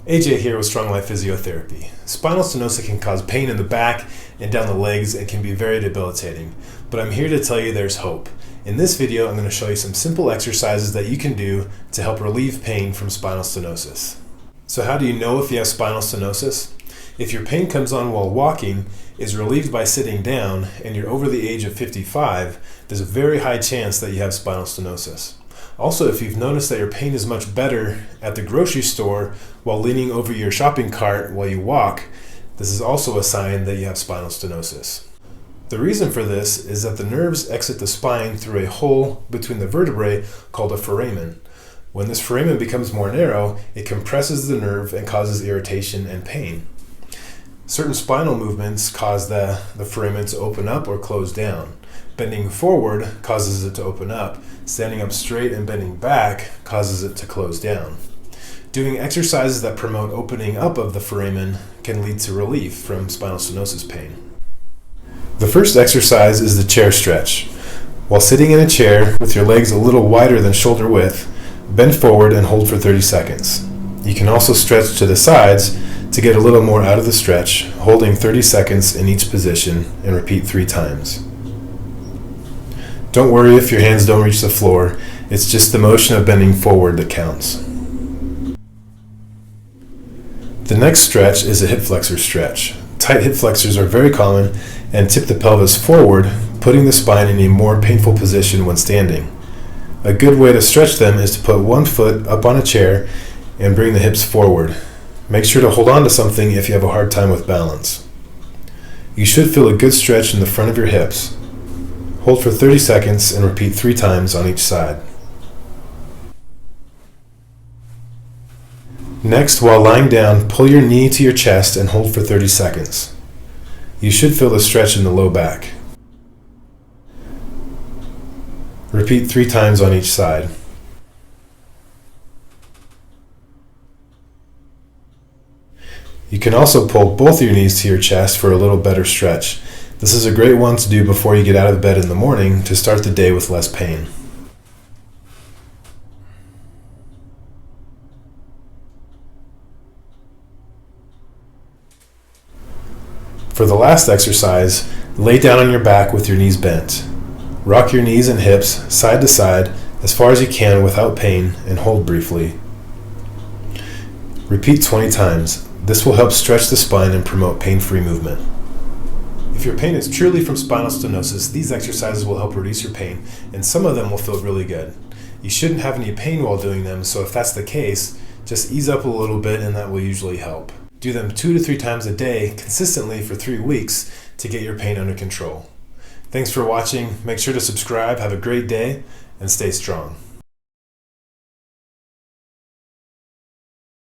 AJ here with Stronglife Physiotherapy. Spinal stenosis can cause pain in the back and down the legs and can be very debilitating, but I'm here to tell you there's hope. In this video, I'm going to show you some simple exercises that you can do to help relieve pain from spinal stenosis. So how do you know if you have spinal stenosis? If your pain comes on while walking, is relieved by sitting down, and you're over the age of 55, there's a very high chance that you have spinal stenosis. Also, if you've noticed that your pain is much better at the grocery store while leaning over your shopping cart while you walk, this is also a sign that you have spinal stenosis. The reason for this is that the nerves exit the spine through a hole between the vertebrae called a foramen. When this foramen becomes more narrow, it compresses the nerve and causes irritation and pain. Certain spinal movements cause the foramen to open up or close down. Bending forward causes it to open up. Standing up straight and bending back causes it to close down. Doing exercises that promote opening up of the foramen can lead to relief from spinal stenosis pain. The first exercise is the chair stretch. While sitting in a chair with your legs a little wider than shoulder width, bend forward and hold for 30 seconds. You can also stretch to the sides to get a little more out of the stretch, holding 30 seconds in each position and repeat 3 times. Don't worry if your hands don't reach the floor, it's just the motion of bending forward that counts. The next stretch is a hip flexor stretch. Tight hip flexors are very common and tip the pelvis forward, putting the spine in a more painful position when standing. A good way to stretch them is to put one foot up on a chair and bring the hips forward. Make sure to hold on to something if you have a hard time with balance. You should feel a good stretch in the front of your hips. Hold for 30 seconds and repeat 3 times on each side. Next, while lying down, pull your knee to your chest and hold for 30 seconds. You should feel the stretch in the low back. Repeat 3 times on each side. You can also pull both your knees to your chest for a little better stretch. This is a great one to do before you get out of bed in the morning to start the day with less pain. For the last exercise, lay down on your back with your knees bent. Rock your knees and hips side to side as far as you can without pain and hold briefly. Repeat 20 times. This will help stretch the spine and promote pain-free movement. If your pain is truly from spinal stenosis, these exercises will help reduce your pain, and some of them will feel really good. You shouldn't have any pain while doing them, so if that's the case, just ease up a little bit and that will usually help. Do them 2 to 3 times a day, consistently for 3 weeks, to get your pain under control. Thanks for watching. Make sure to subscribe, have a great day, and stay strong.